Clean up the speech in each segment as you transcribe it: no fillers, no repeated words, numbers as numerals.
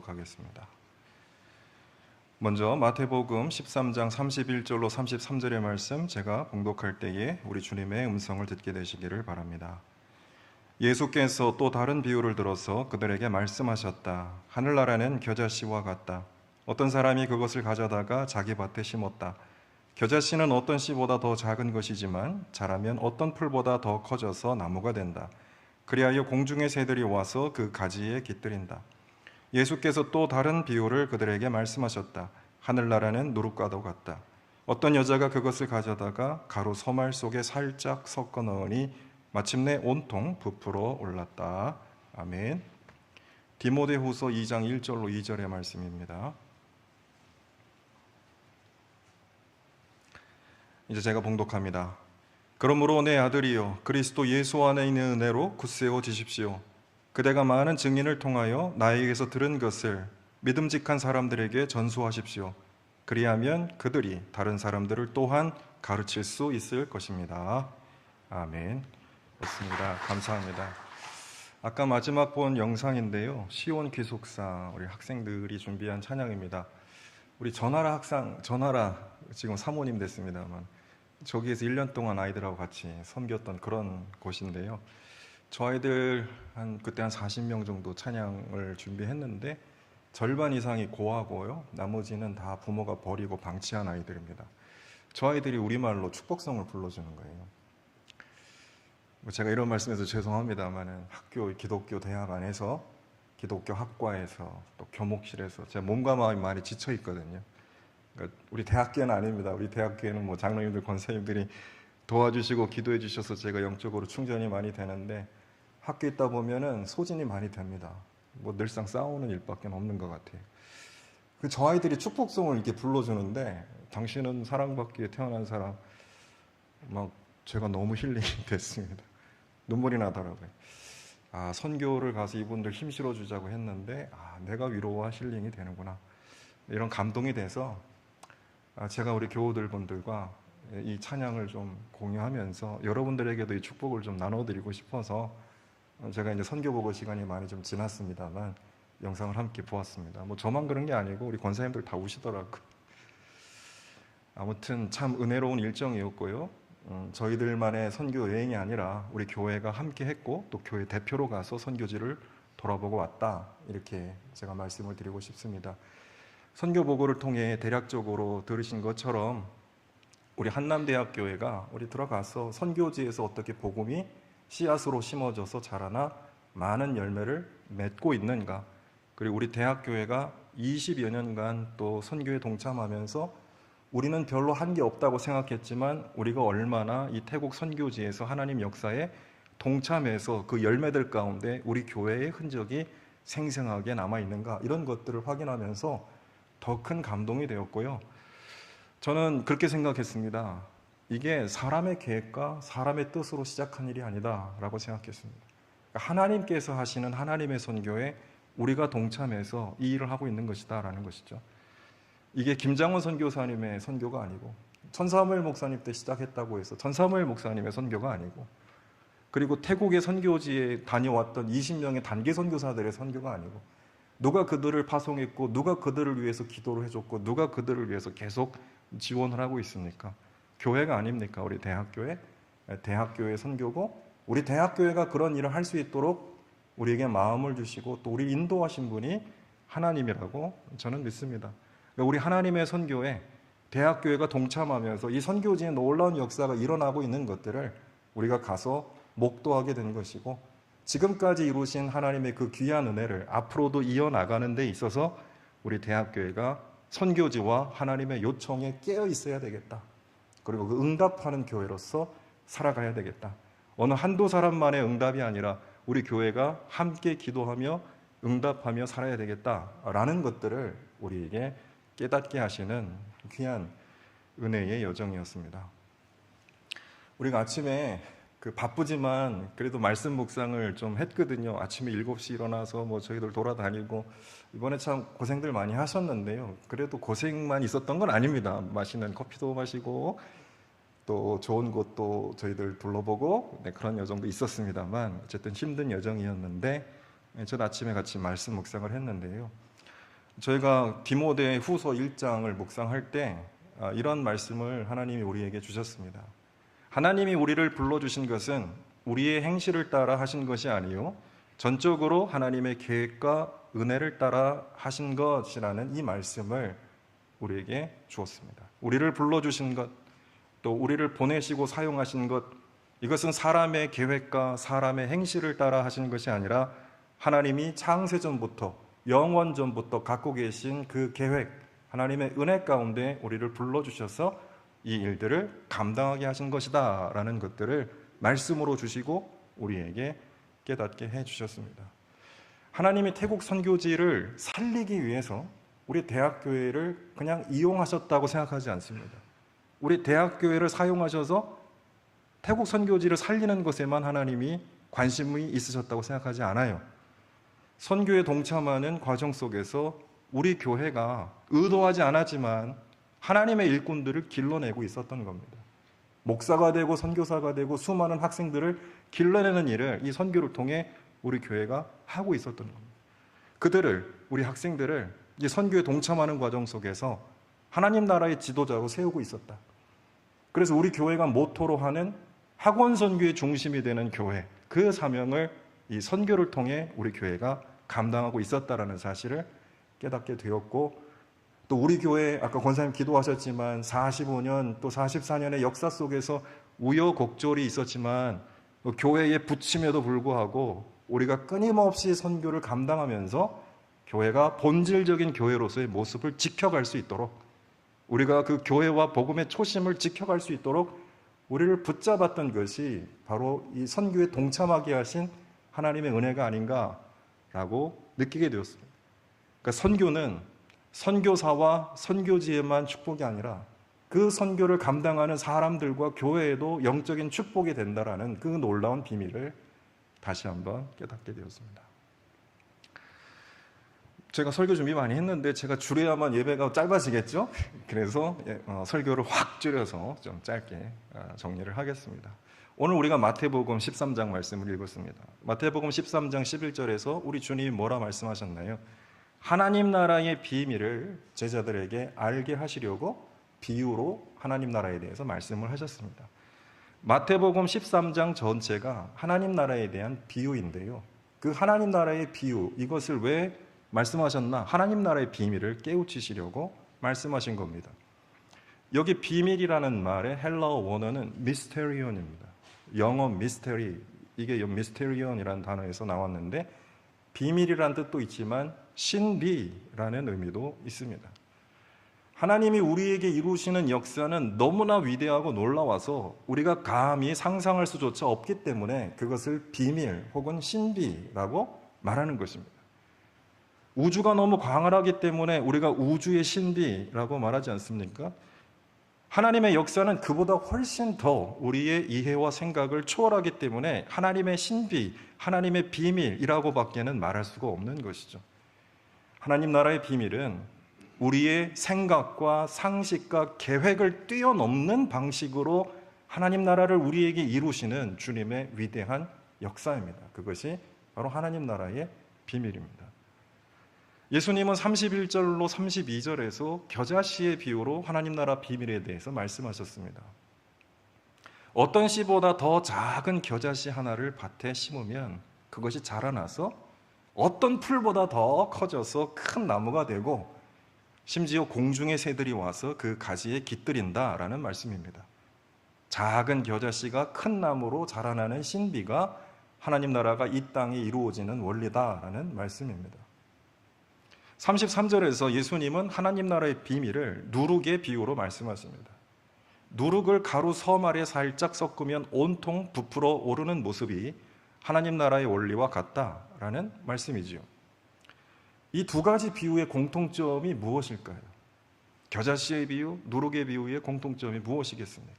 읽어보도록 하겠습니다. 먼저 마태복음 13장 31절로 33절의 말씀 제가 봉독할 때에 우리 주님의 음성을 듣게 되시기를 바랍니다. 예수께서 또 다른 비유를 들어서 그들에게 말씀하셨다. 하늘나라는 겨자씨와 같다. 어떤 사람이 그것을 가져다가 자기 밭에 심었다. 겨자씨는 어떤 씨보다 더 작은 것이지만 자라면 어떤 풀보다 더 커져서 나무가 된다. 그리하여 공중의 새들이 와서 그 가지에 깃들인다. 예수께서 또 다른 비유를 그들에게 말씀하셨다. 하늘나라는 누룩과도 같다. 어떤 여자가 그것을 가져다가 가루 소말 속에 살짝 섞어 넣으니 마침내 온통 부풀어 올랐다. 아멘. 디모데후서 2장 1절로 2절의 말씀입니다. 이제 제가 봉독합니다. 그러므로 내 아들이여 그리스도 예수 안에 있는 은혜로 굳세워지십시오. 그대가 많은 증인을 통하여 나에게서 들은 것을 믿음직한 사람들에게 전수하십시오. 그리하면 그들이 다른 사람들을 또한 가르칠 수 있을 것입니다. 아멘. 그렇습니다. 감사합니다. 아까 마지막 본 영상인데요, 시온 기숙사 우리 학생들이 준비한 찬양입니다. 우리 전하라 지금 사모님 됐습니다만 저기에서 1년 동안 아이들하고 같이 섬겼던 그런 곳인데요. 저 아이들 그때 한 40명 정도 찬양을 준비했는데 절반 이상이 고아고요. 나머지는 다 부모가 버리고 방치한 아이들입니다. 저 아이들이 우리말로 축복성을 불러주는 거예요. 제가 이런 말씀해서 죄송합니다만 학교 기독교 대학 안에서 기독교 학과에서 또 교목실에서 제 몸과 마음이 많이 지쳐 있거든요. 그러니까 우리 대학교는 아닙니다. 우리 대학교에는 뭐 장로님들, 권사님들이 도와주시고 기도해 주셔서 제가 영적으로 충전이 많이 되는데 학교에 있다 보면은 소진이 많이 됩니다. 뭐 늘상 싸우는 일밖에 없는 것 같아요. 저 아이들이 축복송을 이렇게 불러주는데 당신은 사랑받기 위해 태어난 사람, 막 제가 너무 힐링이 됐습니다. 눈물이 나더라고요. 선교를 가서 이분들 힘 실어주자고 했는데 내가 위로와 힐링이 되는구나, 이런 감동이 돼서 제가 우리 교우들 분들과 이 찬양을 좀 공유하면서 여러분들에게도 이 축복을 좀 나눠드리고 싶어서 제가 이제 선교 보고 시간이 많이 좀 지났습니다만 영상을 함께 보았습니다. 뭐 저만 그런 게 아니고 우리 권사님들 다 우시더라고요. 아무튼 참 은혜로운 일정이었고요. 저희들만의 선교 여행이 아니라 우리 교회가 함께 했고 또 교회 대표로 가서 선교지를 돌아보고 왔다, 이렇게 제가 말씀을 드리고 싶습니다. 선교 보고를 통해 대략적으로 들으신 것처럼 우리 한남대학교회가 우리 들어가서 선교지에서 어떻게 복음이 씨앗으로 심어져서 자라나 많은 열매를 맺고 있는가, 그리고 우리 대학교회가 20여 년간 또 선교에 동참하면서 우리는 별로 한 게 없다고 생각했지만 우리가 얼마나 이 태국 선교지에서 하나님 역사에 동참해서 그 열매들 가운데 우리 교회의 흔적이 생생하게 남아있는가, 이런 것들을 확인하면서 더 큰 감동이 되었고요. 저는 그렇게 생각했습니다. 이게 사람의 계획과 사람의 뜻으로 시작한 일이 아니다라고 생각했습니다. 하나님께서 하시는 하나님의 선교에 우리가 동참해서 이 일을 하고 있는 것이다라는 것이죠. 이게 김장원 선교사님의 선교가 아니고 천사무엘 목사님 때 시작했다고 해서 천사무엘 목사님의 선교가 아니고, 그리고 태국의 선교지에 다녀왔던 20명의 단계 선교사들의 선교가 아니고, 누가 그들을 파송했고 누가 그들을 위해서 기도를 해줬고 누가 그들을 위해서 계속 지원을 하고 있습니까? 교회가 아닙니까? 우리 대학교회, 대학교의 선교고, 우리 대학교회가 그런 일을 할 수 있도록 우리에게 마음을 주시고 또 우리 인도하신 분이 하나님이라고 저는 믿습니다. 우리 하나님의 선교에 대학교회가 동참하면서 이 선교지에 놀라운 역사가 일어나고 있는 것들을 우리가 가서 목도하게 된 것이고, 지금까지 이루신 하나님의 그 귀한 은혜를 앞으로도 이어나가는 데 있어서 우리 대학교회가 선교지와 하나님의 요청에 깨어 있어야 되겠다. 그리고 그 응답하는 교회로서 살아가야 되겠다. 어느 한두 사람만의 응답이 아니라 우리 교회가 함께 기도하며 응답하며 살아야 되겠다라는 것들을 우리에게 깨닫게 하시는 귀한 은혜의 여정이었습니다. 우리가 아침에 바쁘지만 그래도 말씀 묵상을 좀 했거든요. 아침에 7시 일어나서 저희들 돌아다니고 이번에 참 고생들 많이 하셨는데요. 그래도 고생만 있었던 건 아닙니다. 맛있는 커피도 마시고 또 좋은 곳도 저희들 둘러보고 그런 여정도 있었습니다만 어쨌든 힘든 여정이었는데 저도 아침에 같이 말씀 묵상을 했는데요. 저희가 디모데 후서 1장을 묵상할 때 이런 말씀을 하나님이 우리에게 주셨습니다. 하나님이 우리를 불러주신 것은 우리의 행실을 따라 하신 것이 아니요 전적으로 하나님의 계획과 은혜를 따라 하신 것이라는 이 말씀을 우리에게 주었습니다. 우리를 불러주신 것, 또 우리를 보내시고 사용하신 것, 이것은 사람의 계획과 사람의 행실을 따라 하신 것이 아니라 하나님이 창세전부터 영원전부터 갖고 계신 그 계획, 하나님의 은혜 가운데 우리를 불러주셔서 이 일들을 감당하게 하신 것이다 라는 것들을 말씀으로 주시고 우리에게 깨닫게 해주셨습니다. 하나님이 태국 선교지를 살리기 위해서 우리 대학교회를 그냥 이용하셨다고 생각하지 않습니다. 우리 대학교회를 사용하셔서 태국 선교지를 살리는 것에만 하나님이 관심이 있으셨다고 생각하지 않아요. 선교에 동참하는 과정 속에서 우리 교회가 의도하지 않았지만 하나님의 일꾼들을 길러내고 있었던 겁니다. 목사가 되고 선교사가 되고 수많은 학생들을 길러내는 일을 이 선교를 통해 우리 교회가 하고 있었던 겁니다. 그들을, 우리 학생들을 이 선교에 동참하는 과정 속에서 하나님 나라의 지도자로 세우고 있었다. 그래서 우리 교회가 모토로 하는 학원 선교의 중심이 되는 교회, 그 사명을 이 선교를 통해 우리 교회가 감당하고 있었다라는 사실을 깨닫게 되었고, 또 우리 교회 아까 권사님 기도하셨지만 45년 또 44년의 역사 속에서 우여곡절이 있었지만 교회의 부침에도 불구하고 우리가 끊임없이 선교를 감당하면서 교회가 본질적인 교회로서의 모습을 지켜갈 수 있도록, 우리가 그 교회와 복음의 초심을 지켜갈 수 있도록 우리를 붙잡았던 것이 바로 이 선교에 동참하게 하신 하나님의 은혜가 아닌가라고 느끼게 되었습니다. 그러니까 선교는 선교사와 선교지에만 축복이 아니라 그 선교를 감당하는 사람들과 교회에도 영적인 축복이 된다라는 그 놀라운 비밀을 다시 한번 깨닫게 되었습니다. 제가 설교 준비 많이 했는데 제가 줄여야만 예배가 짧아지겠죠? 그래서 설교를 확 줄여서 좀 짧게 정리를 하겠습니다. 오늘 우리가 마태복음 13장 말씀을 읽었습니다. 마태복음 13장 11절에서 우리 주님이 뭐라 말씀하셨나요? 하나님 나라의 비밀을 제자들에게 알게 하시려고 비유로 하나님 나라에 대해서 말씀을 하셨습니다. 마태복음 13장 전체가 하나님 나라에 대한 비유인데요. 그 하나님 나라의 비유, 이것을 왜 말씀하셨나? 하나님 나라의 비밀을 깨우치시려고 말씀하신 겁니다. 여기 비밀이라는 말의 헬라어 원어는 미스테리온입니다. 영어 미스테리, 이게 미스테리온이라는 단어에서 나왔는데 비밀이라는 뜻도 있지만 신비라는 의미도 있습니다. 하나님이 우리에게 이루시는 역사는 너무나 위대하고 놀라워서 우리가 감히 상상할 수조차 없기 때문에 그것을 비밀 혹은 신비라고 말하는 것입니다. 우주가 너무 광활하기 때문에 우리가 우주의 신비라고 말하지 않습니까? 하나님의 역사는 그보다 훨씬 더 우리의 이해와 생각을 초월하기 때문에 하나님의 신비, 하나님의 비밀이라고 밖에는 말할 수가 없는 것이죠. 하나님 나라의 비밀은 우리의 생각과 상식과 계획을 뛰어넘는 방식으로 하나님 나라를 우리에게 이루시는 주님의 위대한 역사입니다. 그것이 바로 하나님 나라의 비밀입니다. 예수님은 31절로 32절에서 겨자씨의 비유로 하나님 나라 비밀에 대해서 말씀하셨습니다. 어떤 씨보다 더 작은 겨자씨 하나를 밭에 심으면 그것이 자라나서 어떤 풀보다 더 커져서 큰 나무가 되고 심지어 공중의 새들이 와서 그 가지에 깃들인다라는 말씀입니다. 작은 겨자씨가 큰 나무로 자라나는 신비가 하나님 나라가 이 땅에 이루어지는 원리다라는 말씀입니다. 33절에서 예수님은 하나님 나라의 비밀을 누룩의 비유로 말씀하십니다. 누룩을 가루 섬 아래 살짝 섞으면 온통 부풀어 오르는 모습이 하나님 나라의 원리와 같다라는 말씀이지요. 이 두 가지 비유의 공통점이 무엇일까요? 겨자씨의 비유, 누룩의 비유의 공통점이 무엇이겠습니까?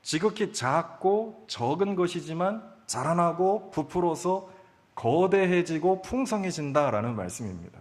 지극히 작고 적은 것이지만 자라나고 부풀어서 거대해지고 풍성해진다라는 말씀입니다.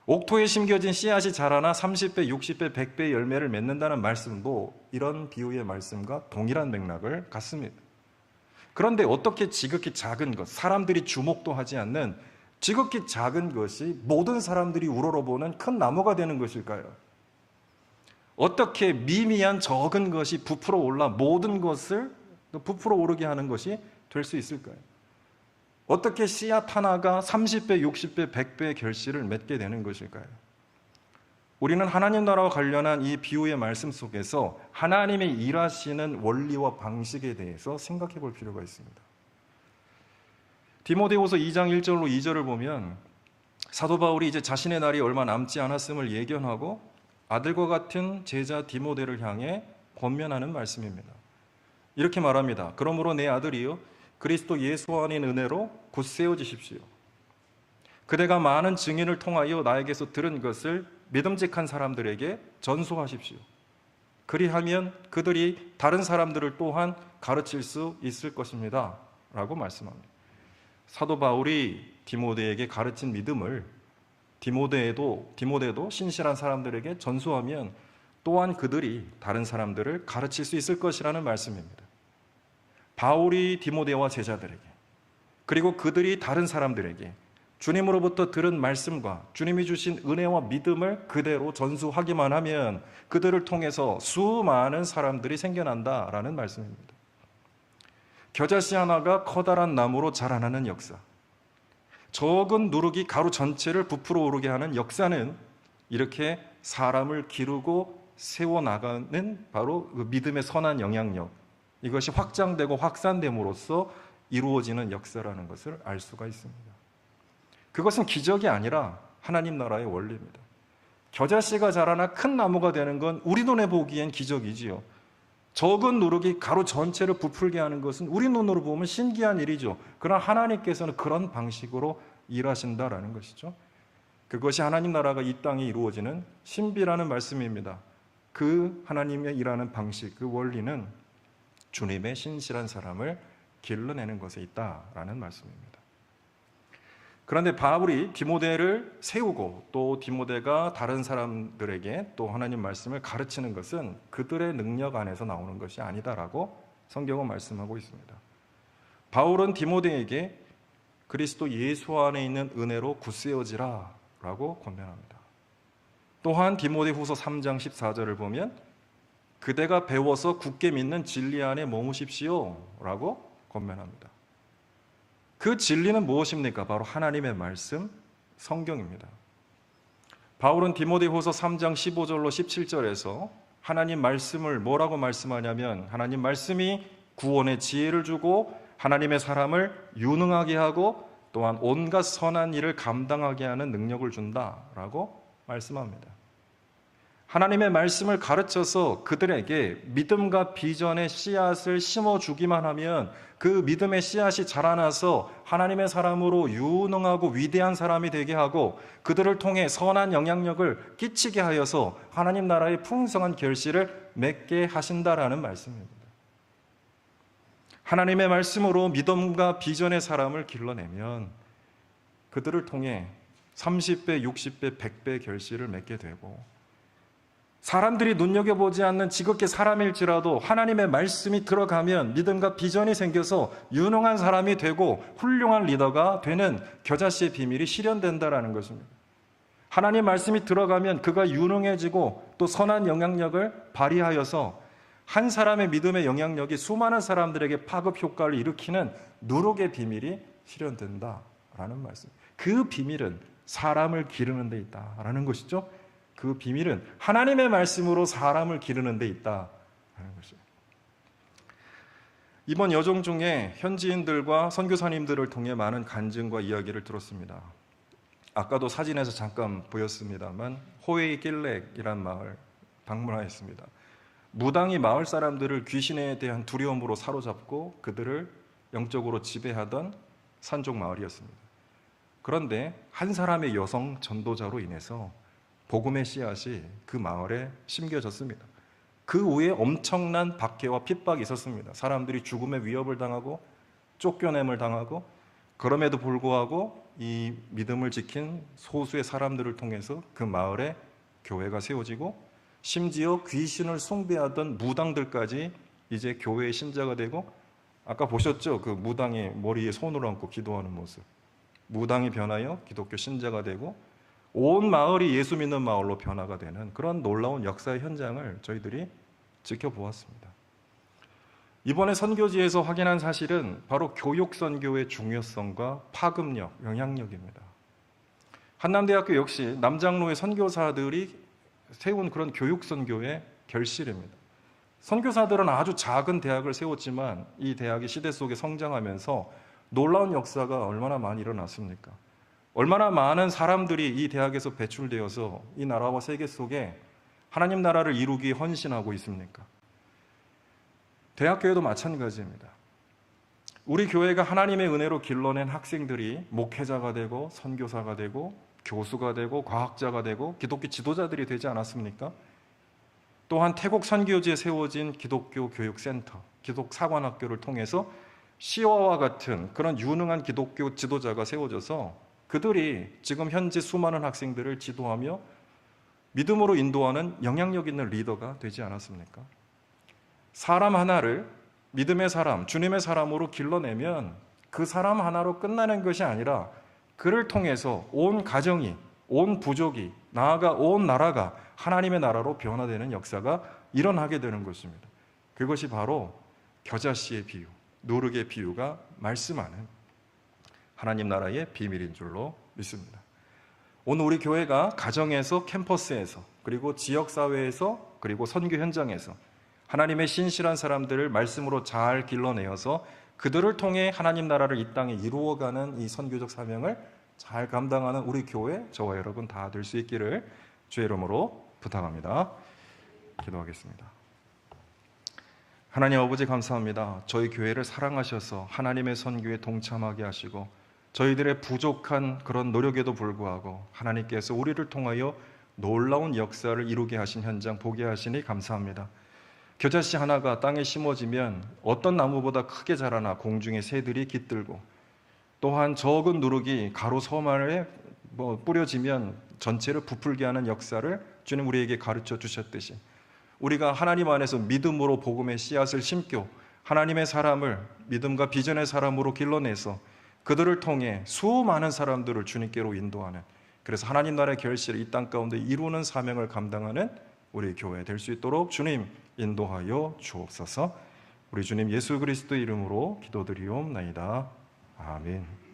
옥토에 심겨진 씨앗이 자라나 30배, 60배, 100배의 열매를 맺는다는 말씀도 이런 비유의 말씀과 동일한 맥락을 갖습니다. 그런데 어떻게 지극히 작은 것, 사람들이 주목도 하지 않는 지극히 작은 것이 모든 사람들이 우러러보는 큰 나무가 되는 것일까요? 어떻게 미미한 적은 것이 부풀어 올라 모든 것을 부풀어 오르게 하는 것이 될 수 있을까요? 어떻게 씨앗 하나가 30배, 60배, 100배의 결실을 맺게 되는 것일까요? 우리는 하나님 나라와 관련한 이 비유의 말씀 속에서 하나님의 일하시는 원리와 방식에 대해서 생각해 볼 필요가 있습니다. 디모데후서 2장 1절로 2절을 보면 사도 바울이 이제 자신의 날이 얼마 남지 않았음을 예견하고 아들과 같은 제자 디모데를 향해 권면하는 말씀입니다. 이렇게 말합니다. 그러므로 내 아들이여 그리스도 예수 안의 은혜로 굳세어지십시오. 그대가 많은 증인을 통하여 나에게서 들은 것을 믿음직한 사람들에게 전수하십시오. 그리하면 그들이 다른 사람들을 또한 가르칠 수 있을 것입니다. 라고 말씀합니다. 사도 바울이 디모데에게 가르친 믿음을 디모데도 신실한 사람들에게 전수하면 또한 그들이 다른 사람들을 가르칠 수 있을 것이라는 말씀입니다. 바울이 디모데와 제자들에게 그리고 그들이 다른 사람들에게 주님으로부터 들은 말씀과 주님이 주신 은혜와 믿음을 그대로 전수하기만 하면 그들을 통해서 수많은 사람들이 생겨난다라는 말씀입니다. 겨자씨 하나가 커다란 나무로 자라나는 역사, 적은 누룩이 가루 전체를 부풀어 오르게 하는 역사는 이렇게 사람을 기르고 세워나가는 바로 그 믿음의 선한 영향력, 이것이 확장되고 확산됨으로써 이루어지는 역사라는 것을 알 수가 있습니다. 그것은 기적이 아니라 하나님 나라의 원리입니다. 겨자씨가 자라나 큰 나무가 되는 건 우리 눈에 보기엔 기적이지요. 적은 누룩이 가루 전체를 부풀게 하는 것은 우리 눈으로 보면 신기한 일이죠. 그러나 하나님께서는 그런 방식으로 일하신다라는 것이죠. 그것이 하나님 나라가 이 땅에 이루어지는 신비라는 말씀입니다. 그 하나님의 일하는 방식, 그 원리는 주님의 신실한 사람을 길러내는 것에 있다라는 말씀입니다. 그런데 바울이 디모데를 세우고 또 디모데가 다른 사람들에게 또 하나님 말씀을 가르치는 것은 그들의 능력 안에서 나오는 것이 아니다라고 성경은 말씀하고 있습니다. 바울은 디모데에게 그리스도 예수 안에 있는 은혜로 굳세어지라 라고 권면합니다. 또한 디모데후서 3장 14절을 보면 그대가 배워서 굳게 믿는 진리 안에 머무십시오 라고 권면합니다. 그 진리는 무엇입니까? 바로 하나님의 말씀, 성경입니다. 바울은 디모데후서 3장 15절로 17절에서 하나님 말씀을 뭐라고 말씀하냐면 하나님 말씀이 구원의 지혜를 주고 하나님의 사람을 유능하게 하고 또한 온갖 선한 일을 감당하게 하는 능력을 준다라고 말씀합니다. 하나님의 말씀을 가르쳐서 그들에게 믿음과 비전의 씨앗을 심어주기만 하면 그 믿음의 씨앗이 자라나서 하나님의 사람으로 유능하고 위대한 사람이 되게 하고 그들을 통해 선한 영향력을 끼치게 하여서 하나님 나라의 풍성한 결실을 맺게 하신다라는 말씀입니다. 하나님의 말씀으로 믿음과 비전의 사람을 길러내면 그들을 통해 30배, 60배, 100배 결실을 맺게 되고 사람들이 눈여겨보지 않는 지극히 사람일지라도 하나님의 말씀이 들어가면 믿음과 비전이 생겨서 유능한 사람이 되고 훌륭한 리더가 되는 겨자씨의 비밀이 실현된다라는 것입니다. 하나님 말씀이 들어가면 그가 유능해지고 또 선한 영향력을 발휘하여서 한 사람의 믿음의 영향력이 수많은 사람들에게 파급 효과를 일으키는 누룩의 비밀이 실현된다라는 말씀. 그 비밀은 사람을 기르는 데 있다라는 것이죠. 그 비밀은 하나님의 말씀으로 사람을 기르는 데 있다라는 것이죠. 이번 여정 중에 현지인들과 선교사님들을 통해 많은 간증과 이야기를 들었습니다. 아까도 사진에서 잠깐 보였습니다만 호웨이 길렉이란 마을 방문하였습니다. 무당이 마을 사람들을 귀신에 대한 두려움으로 사로잡고 그들을 영적으로 지배하던 산족 마을이었습니다. 그런데 한 사람의 여성 전도자로 인해서 복음의 씨앗이 그 마을에 심겨졌습니다. 그 후에 엄청난 박해와 핍박이 있었습니다. 사람들이 죽음의 위협을 당하고 쫓겨냄을 당하고 그럼에도 불구하고 이 믿음을 지킨 소수의 사람들을 통해서 그 마을에 교회가 세워지고 심지어 귀신을 숭배하던 무당들까지 이제 교회의 신자가 되고 아까 보셨죠? 그 무당의 머리에 손을 얹고 기도하는 모습. 무당이 변하여 기독교 신자가 되고 온 마을이 예수 믿는 마을로 변화가 되는 그런 놀라운 역사의 현장을 저희들이 지켜보았습니다. 이번에 선교지에서 확인한 사실은 바로 교육 선교의 중요성과 파급력, 영향력입니다. 한남대학교 역시 남장로의 선교사들이 세운 그런 교육 선교의 결실입니다. 선교사들은 아주 작은 대학을 세웠지만 이 대학이 시대 속에 성장하면서 놀라운 역사가 얼마나 많이 일어났습니까? 얼마나 많은 사람들이 이 대학에서 배출되어서 이 나라와 세계 속에 하나님 나라를 이루기 헌신하고 있습니까? 대학교에도 마찬가지입니다. 우리 교회가 하나님의 은혜로 길러낸 학생들이 목회자가 되고 선교사가 되고 교수가 되고 과학자가 되고 기독교 지도자들이 되지 않았습니까? 또한 태국 선교지에 세워진 기독교 교육센터, 기독사관학교를 통해서 시와와 같은 그런 유능한 기독교 지도자가 세워져서 그들이 지금 현재 수많은 학생들을 지도하며 믿음으로 인도하는 영향력 있는 리더가 되지 않았습니까? 사람 하나를 믿음의 사람, 주님의 사람으로 길러내면 그 사람 하나로 끝나는 것이 아니라 그를 통해서 온 가정이, 온 부족이, 나아가 온 나라가 하나님의 나라로 변화되는 역사가 일어나게 되는 것입니다. 그것이 바로 겨자씨의 비유, 누룩의 비유가 말씀하는 하나님 나라의 비밀인 줄로 믿습니다. 오늘 우리 교회가 가정에서, 캠퍼스에서, 그리고 지역사회에서, 그리고 선교 현장에서 하나님의 신실한 사람들을 말씀으로 잘 길러내어서 그들을 통해 하나님 나라를 이 땅에 이루어가는 이 선교적 사명을 잘 감당하는 우리 교회, 저와 여러분 다 될 수 있기를 주의 이름으로 부탁합니다. 기도하겠습니다. 하나님 아버지 감사합니다. 저희 교회를 사랑하셔서 하나님의 선교에 동참하게 하시고 저희들의 부족한 그런 노력에도 불구하고 하나님께서 우리를 통하여 놀라운 역사를 이루게 하신 현장 보게 하시니 감사합니다. 겨자씨 하나가 땅에 심어지면 어떤 나무보다 크게 자라나 공중에 새들이 깃들고 또한 적은 누룩이 가로 서만에 뿌려지면 전체를 부풀게 하는 역사를 주님 우리에게 가르쳐 주셨듯이 우리가 하나님 안에서 믿음으로 복음의 씨앗을 심고 하나님의 사람을 믿음과 비전의 사람으로 길러내서 그들을 통해 수많은 사람들을 주님께로 인도하는, 그래서 하나님 나라의 결실을 이 땅 가운데 이루는 사명을 감당하는 우리 교회 될 수 있도록 주님 인도하여 주옵소서. 우리 주님 예수 그리스도 이름으로 기도드리옵나이다. 아멘.